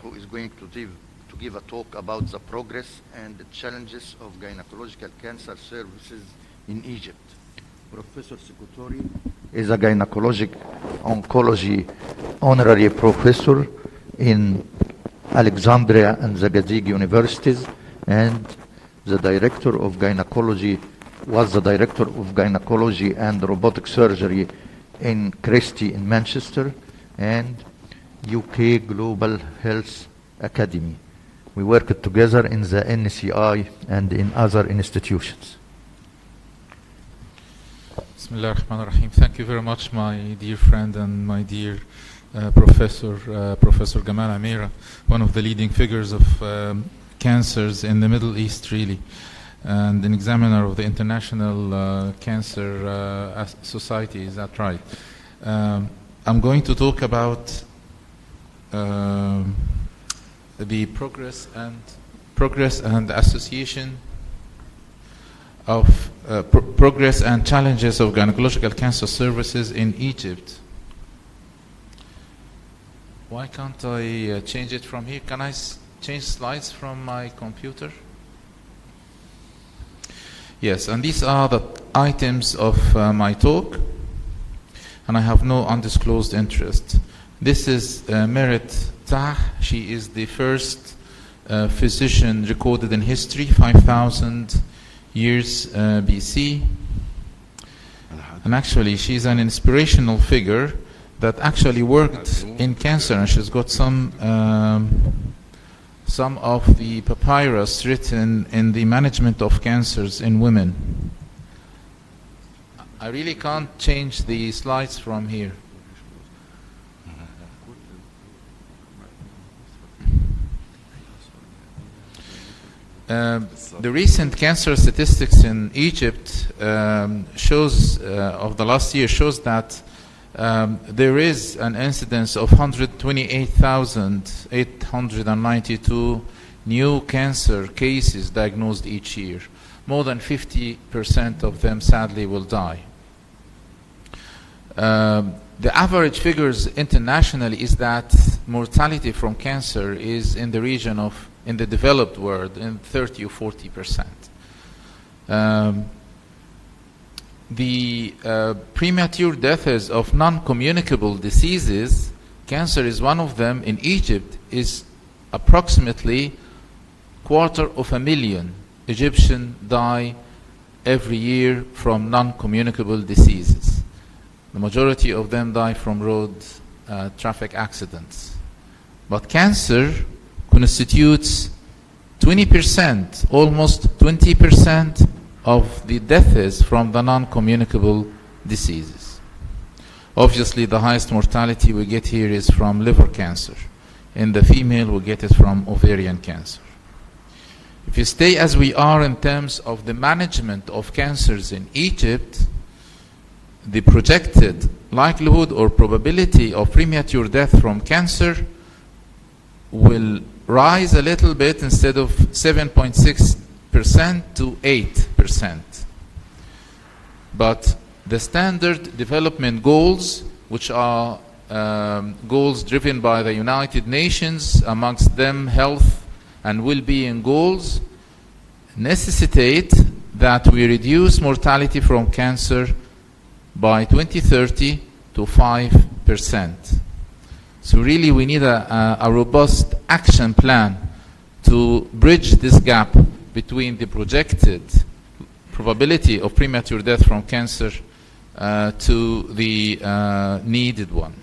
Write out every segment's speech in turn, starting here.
who is going to give a talk about the progress and the challenges of gynecological cancer services in Egypt. Professor Sekotori is a gynecologic oncology honorary professor in Alexandria and Zagazig universities, and the director of gynecology was the director of gynecology and robotic surgery in Christie in Manchester and UK Global Health Academy. We worked together in the NCI and in other institutions. Bismillah ar-Rahman ar-Rahim. Thank you very much, my dear friend and my dear Professor Gamal Amira, one of the leading figures of cancers in the Middle East, really, and an examiner of the International Cancer Society. Is that right? I'm going to talk about the progress and association of progress and challenges of gynecological cancer services in Egypt. Why can't I change it from here? Can I change slides from my computer? Yes, and these are the items of my talk, and I have no undisclosed interest. This is Merit Tah. She is the first physician recorded in history, 5,000 years BC. And actually, she's an inspirational figure that actually worked in cancer, and she's got some of the papyrus written in the management of cancers in women. I really can't change the slides from here. The recent cancer statistics in Egypt shows of the last year shows that there is an incidence of 128,892 new cancer cases diagnosed each year. More than 50% of them sadly will die. The average figures internationally is that mortality from cancer is in the region of, in the developed world, in 30 or 40%. The premature deaths of non-communicable diseases, cancer is one of them, in Egypt is approximately 250,000 Egyptians die every year from non-communicable diseases. The majority of them die from road traffic accidents. But cancer constitutes 20%, almost 20% of the deaths from the non-communicable diseases. Obviously, the highest mortality we get here is from liver cancer. In the female, we get it from ovarian cancer. If you stay as we are in terms of the management of cancers in Egypt, the projected likelihood or probability of premature death from cancer will rise a little bit, instead of 7.6% to 8%. But the standard development goals, which are goals driven by the United Nations, amongst them health and well-being goals, necessitate that we reduce mortality from cancer by 2030 to 5%. So really we need a robust action plan to bridge this gap between the projected probability of premature death from cancer to the needed one.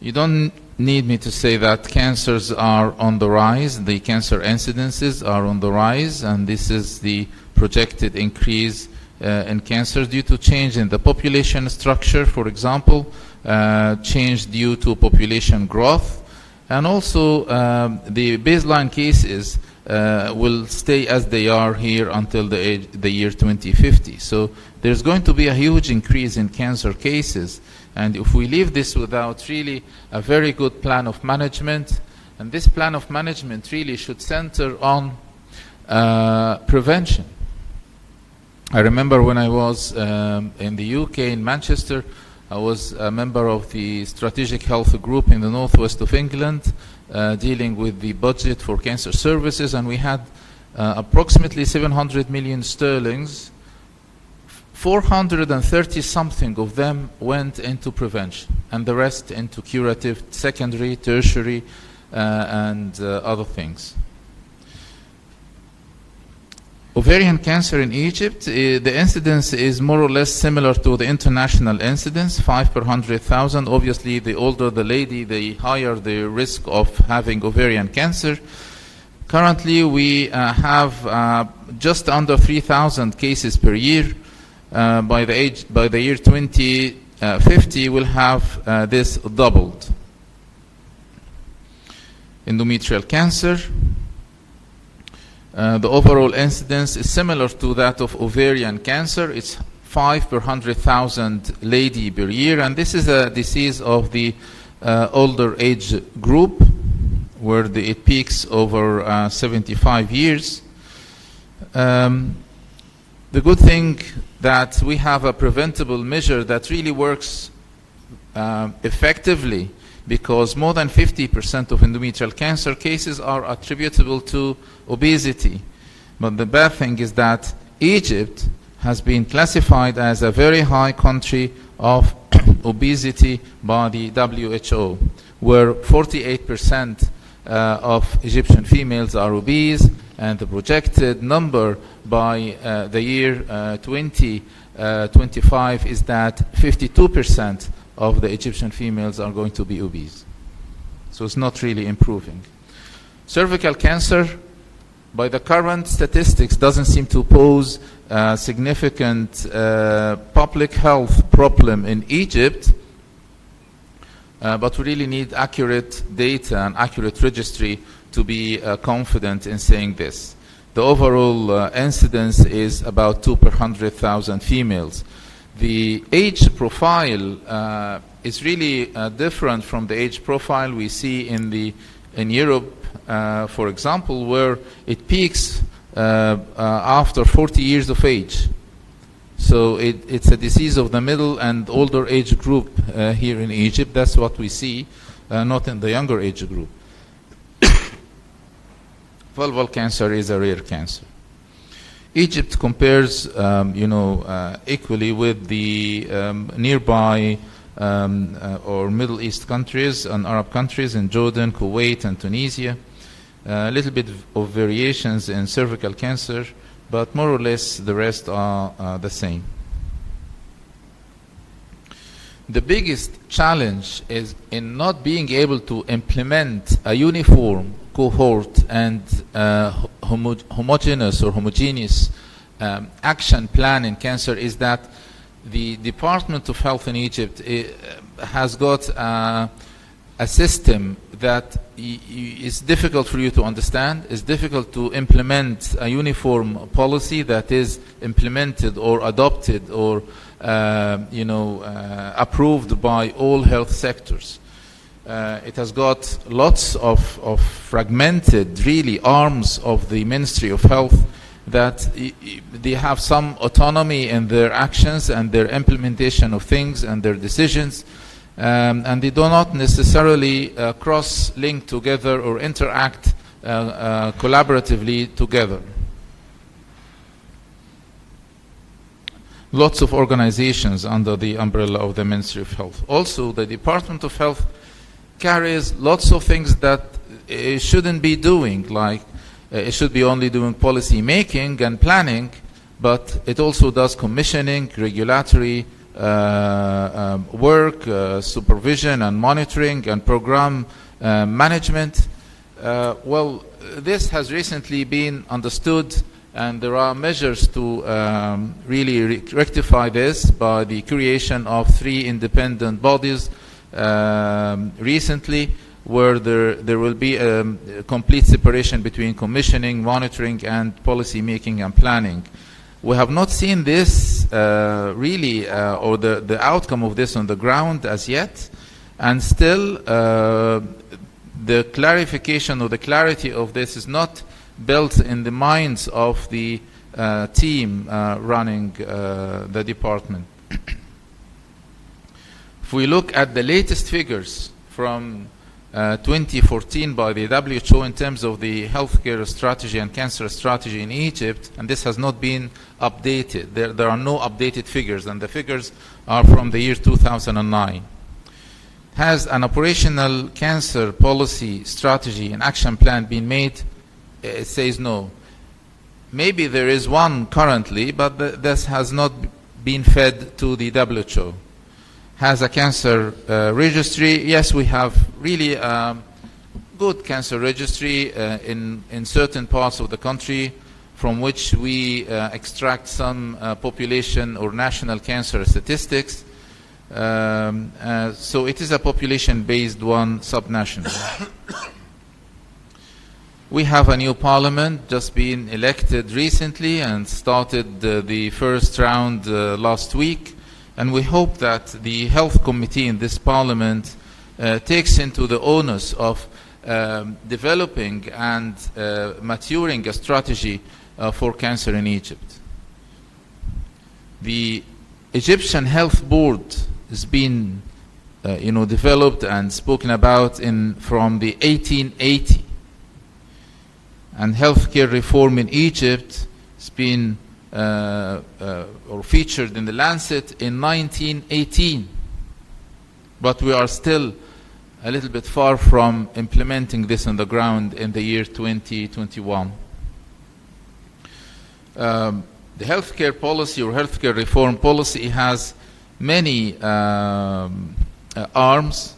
You don't need me to say that cancers are on the rise, the cancer incidences are on the rise, and this is the projected increase in cancer due to change in the population structure, for example, change due to population growth, and also the baseline cases will stay as they are here until the year 2050. So there's going to be a huge increase in cancer cases, and if we leave this without really a very good plan of management, and this plan of management really should center on prevention. I remember when I was in the UK, in Manchester, I was a member of the Strategic Health Group in the northwest of England, dealing with the budget for cancer services, and we had approximately 700 million sterlings. 430 something of them went into prevention, and the rest into curative, secondary, tertiary, and other things. Ovarian cancer in Egypt, the incidence is more or less similar to the international incidence, 5 per 100,000. Obviously, the older the lady, the higher the risk of having ovarian cancer. Currently, we have just under 3,000 cases per year. By the year 2050, we'll have this doubled. Endometrial cancer. The overall incidence is similar to that of ovarian cancer. It's 5 per 100,000 lady per year, and this is a disease of the older age group, where it peaks over 75 years. The good thing that we have a preventable measure that really works effectively, because more than 50% of endometrial cancer cases are attributable to obesity. But the bad thing is that Egypt has been classified as a very high country of obesity by the WHO, where 48% of Egyptian females are obese, and the projected number by the year 2025 is that 52% of the Egyptian females are going to be obese. So it's not really improving. Cervical cancer, by the current statistics, doesn't seem to pose a significant public health problem in Egypt, but we really need accurate data and accurate registry to be confident in saying this. The overall incidence is about 2 per 100,000 females. The age profile is really different from the age profile we see in Europe, for example, where it peaks after 40 years of age. So it's a disease of the middle and older age group here in Egypt. That's what we see, not in the younger age group. Vulval cancer is a rare cancer. Egypt compares, equally with the nearby or Middle East countries and Arab countries in Jordan, Kuwait, and Tunisia. A little bit of variations in cervical cancer, but more or less the rest are the same. The biggest challenge is in not being able to implement a uniform cohort and homogeneous action plan in cancer is that the Department of Health in Egypt has got a system that is difficult for you to understand. It's difficult to implement a uniform policy that is implemented or adopted or approved by all health sectors. It has got lots of fragmented, really, arms of the Ministry of Health that they have some autonomy in their actions and their implementation of things and their decisions, and they do not necessarily cross-link together or interact collaboratively together. Lots of organizations under the umbrella of the Ministry of Health. Also, the Department of Health carries lots of things that it shouldn't be doing, like it should be only doing policy making and planning, but it also does commissioning, regulatory work, supervision and monitoring and program management. Well, this has recently been understood, and there are measures to really rectify this by the creation of 3 independent bodies recently, where there will be a complete separation between commissioning, monitoring, and policy making and planning. We have not seen this really, or the outcome of this on the ground as yet, and still the clarification or the clarity of this is not built in the minds of the team running the department. If we look at the latest figures from 2014 by the WHO in terms of the healthcare strategy and cancer strategy in Egypt, and this has not been updated. There are no updated figures, and the figures are from the year 2009. Has an operational cancer policy strategy and action plan been made? It says no. Maybe there is one currently, but this has not been fed to the WHO. Has a cancer registry? Yes, we have really good cancer registry in certain parts of the country from which we extract some population or national cancer statistics. So it is a population-based one, subnational. We have a new parliament just been elected recently and started the first round last week. And we hope that the health committee in this parliament takes into the onus of developing and maturing a strategy for cancer in Egypt. The Egyptian Health Board has been developed and spoken about from the 1880. And healthcare reform in Egypt has been or featured in the Lancet in 1918, but we are still a little bit far from implementing this on the ground in the year 2021. The healthcare policy or healthcare reform policy has many arms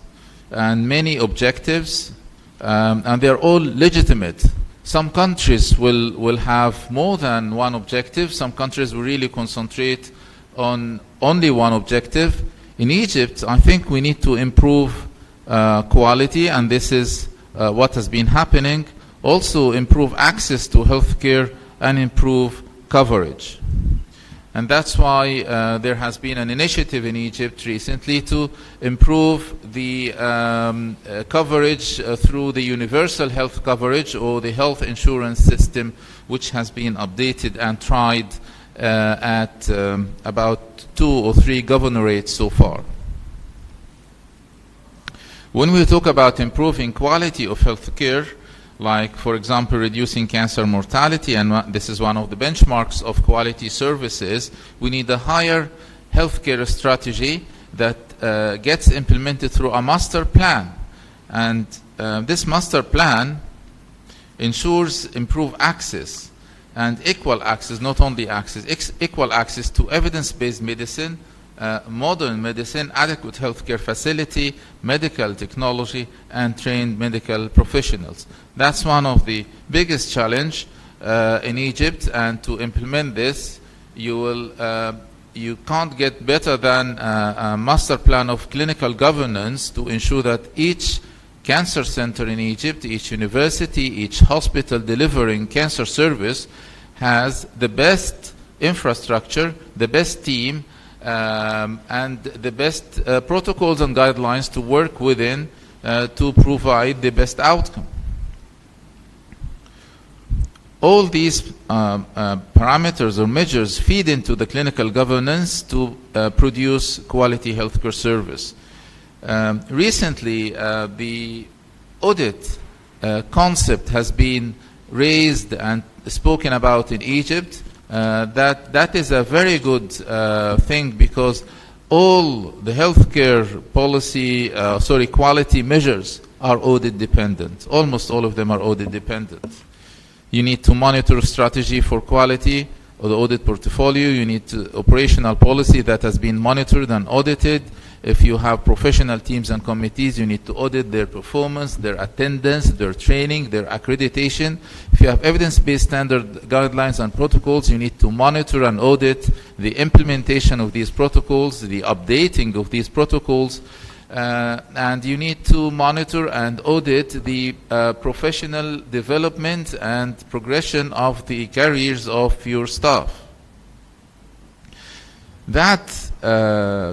and many objectives, and they are all legitimate. Some countries will have more than one objective. Some countries will really concentrate on only one objective. In Egypt, I think we need to improve quality, and this is what has been happening. Also improve access to healthcare and improve coverage. And that's why there has been an initiative in Egypt recently to improve the coverage through the universal health coverage or the health insurance system, which has been updated and tried at about 2 or 3 governorates so far. When we talk about improving quality of health care, like, for example, reducing cancer mortality, and this is one of the benchmarks of quality services, we need a higher healthcare strategy that gets implemented through a master plan. And this master plan ensures improved access and equal access, not only access, equal access to evidence-based medicine, modern medicine, adequate healthcare facility, medical technology, and trained medical professionals. That's one of the biggest challenge in Egypt, and to implement this, you can't get better than a master plan of clinical governance to ensure that each cancer center in Egypt, each university, each hospital delivering cancer service has the best infrastructure, the best team, and the best protocols and guidelines to work within to provide the best outcome. All these parameters or measures feed into the clinical governance to produce quality healthcare service. Recently, the audit concept has been raised and spoken about in Egypt. That is a very good thing, because all the healthcare policy, quality measures are audit dependent. Almost all of them are audit dependent. You need to monitor strategy for quality or the audit portfolio. You need operational policy that has been monitored and audited. If you have professional teams and committees, you need to audit their performance, their attendance, their training, their accreditation. If you have evidence-based standard guidelines and protocols, you need to monitor and audit the implementation of these protocols, the updating of these protocols, and you need to monitor and audit the professional development and progression of the careers of your staff. That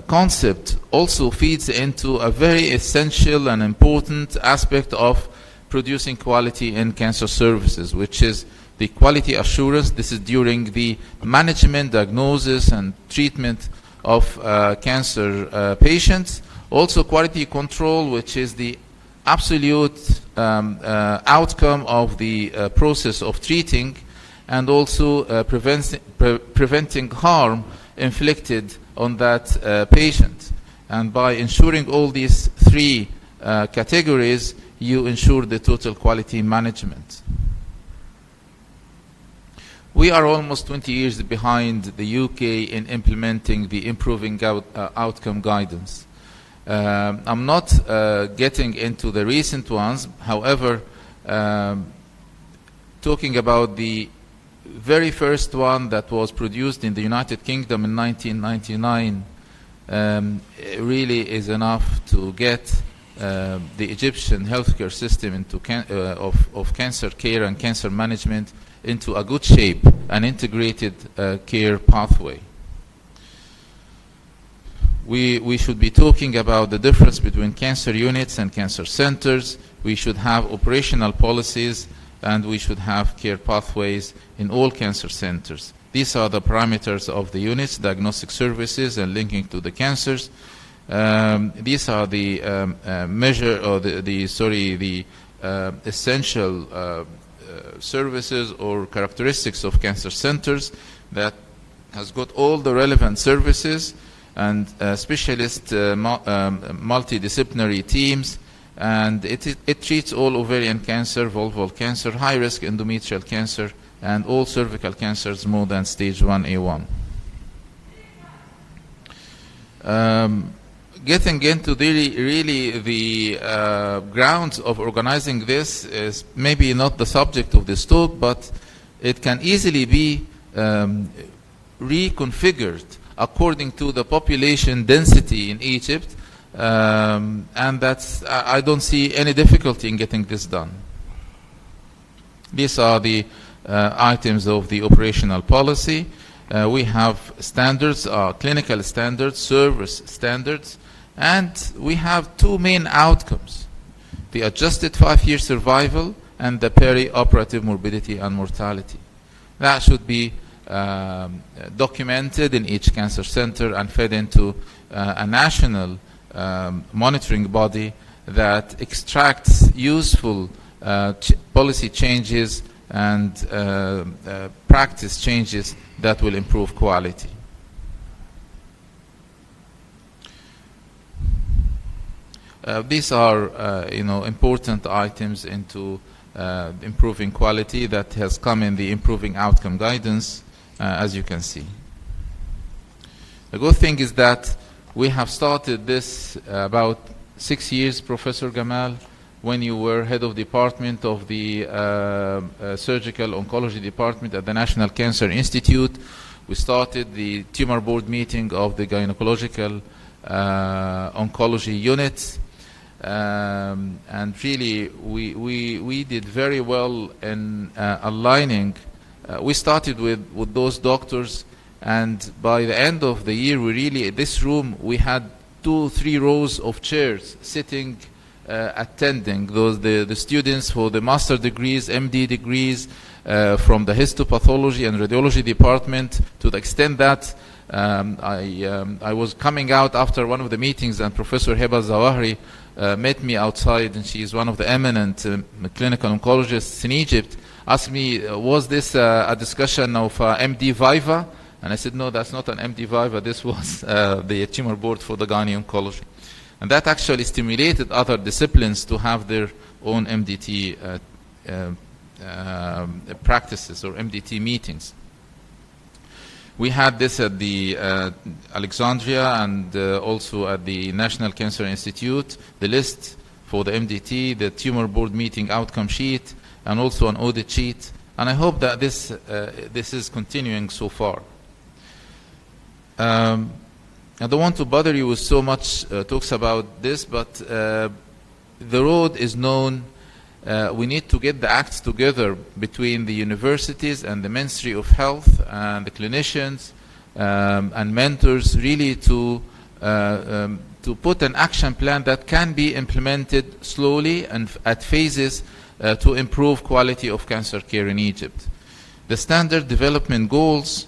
concept also feeds into a very essential and important aspect of producing quality in cancer services, which is the quality assurance. This is during the management, diagnosis, and treatment of cancer patients. Also quality control, which is the absolute outcome of the process of treating, and also preventing harm inflicted on that patient. And by ensuring all these three categories, you ensure the total quality management. We are almost 20 years behind the UK in implementing the improving outcome guidance. I'm not getting into the recent ones. However, talking about the very first one that was produced in the United Kingdom in 1999 really is enough to get the Egyptian healthcare system into of cancer care and cancer management into a good shape, an integrated care pathway. We should be talking about the difference between cancer units and cancer centers. We should have operational policies, and we should have care pathways in all cancer centers. These are the parameters of the units, diagnostic services, and linking to the cancers. These are the essential services or characteristics of cancer centers that has got all the relevant services and specialist multidisciplinary teams, and it treats all ovarian cancer, vulval cancer, high-risk endometrial cancer, and all cervical cancers more than stage 1A1. Getting into the grounds of organizing this is maybe not the subject of this talk, but it can easily be reconfigured according to the population density in Egypt, and I don't see any difficulty in getting this done. These are the items of the operational policy. We have standards, clinical standards, service standards, and we have two main outcomes: the adjusted 5-year survival and the peri-operative morbidity and mortality. That should be documented in each cancer center and fed into a national monitoring body that extracts useful policy changes and practice changes that will improve quality. These are important items into improving quality that has come in the improving outcome guidance, as you can see. The good thing is that we have started this about 6 years, Professor Gamal, when you were head of department of the surgical oncology department at the National Cancer Institute. We started the tumor board meeting of the gynecological oncology unit. And really, we did very well in aligning. We started with those doctors, and by the end of the year, this room, we had 2-3 rows of chairs sitting, attending the students for the master degrees, MD degrees, from the histopathology and radiology department, to the extent that I was coming out after one of the meetings, and Professor Heba Zawahri met me outside, and she is one of the eminent clinical oncologists in Egypt, asked me, was this a discussion of MD Viva? And I said, no, that's not an MD Viva, this was the tumor board for the gynae oncology. And that actually stimulated other disciplines to have their own MDT practices or MDT meetings. We had this at the Alexandria and also at the National Cancer Institute, the list for the MDT, the tumor board meeting outcome sheet, and also an audit sheet. And I hope that this is continuing so far. I don't want to bother you with so much talks about this, but the road is known. We need to get the acts together between the universities and the Ministry of Health and the clinicians and mentors, really to put an action plan that can be implemented slowly and at phases to improve quality of cancer care in Egypt. The standard development goals,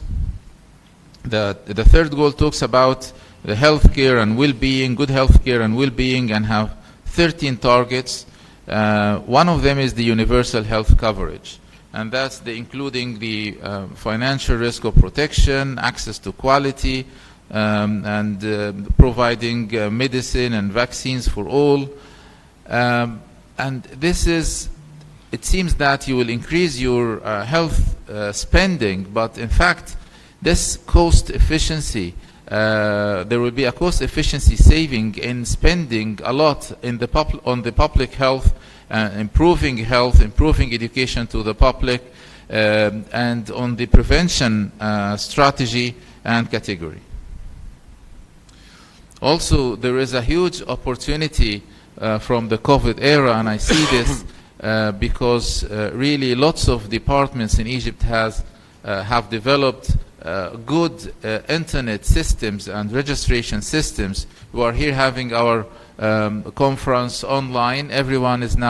the third goal talks about the healthcare and well-being, good healthcare and well-being, and have 13 targets. One of them is the universal health coverage, and that's including the financial risk of protection, access to quality, and providing medicine and vaccines for all. And this is, it seems that you will increase your health spending, but in fact, this cost efficiency, there will be a cost efficiency saving in spending a lot in the on the public health, improving health, improving education to the public, and on the prevention strategy and category. Also, there is a huge opportunity from the COVID era, and I see this because really lots of departments in Egypt have developed good internet systems and registration systems. We are here having our conference online. Everyone is now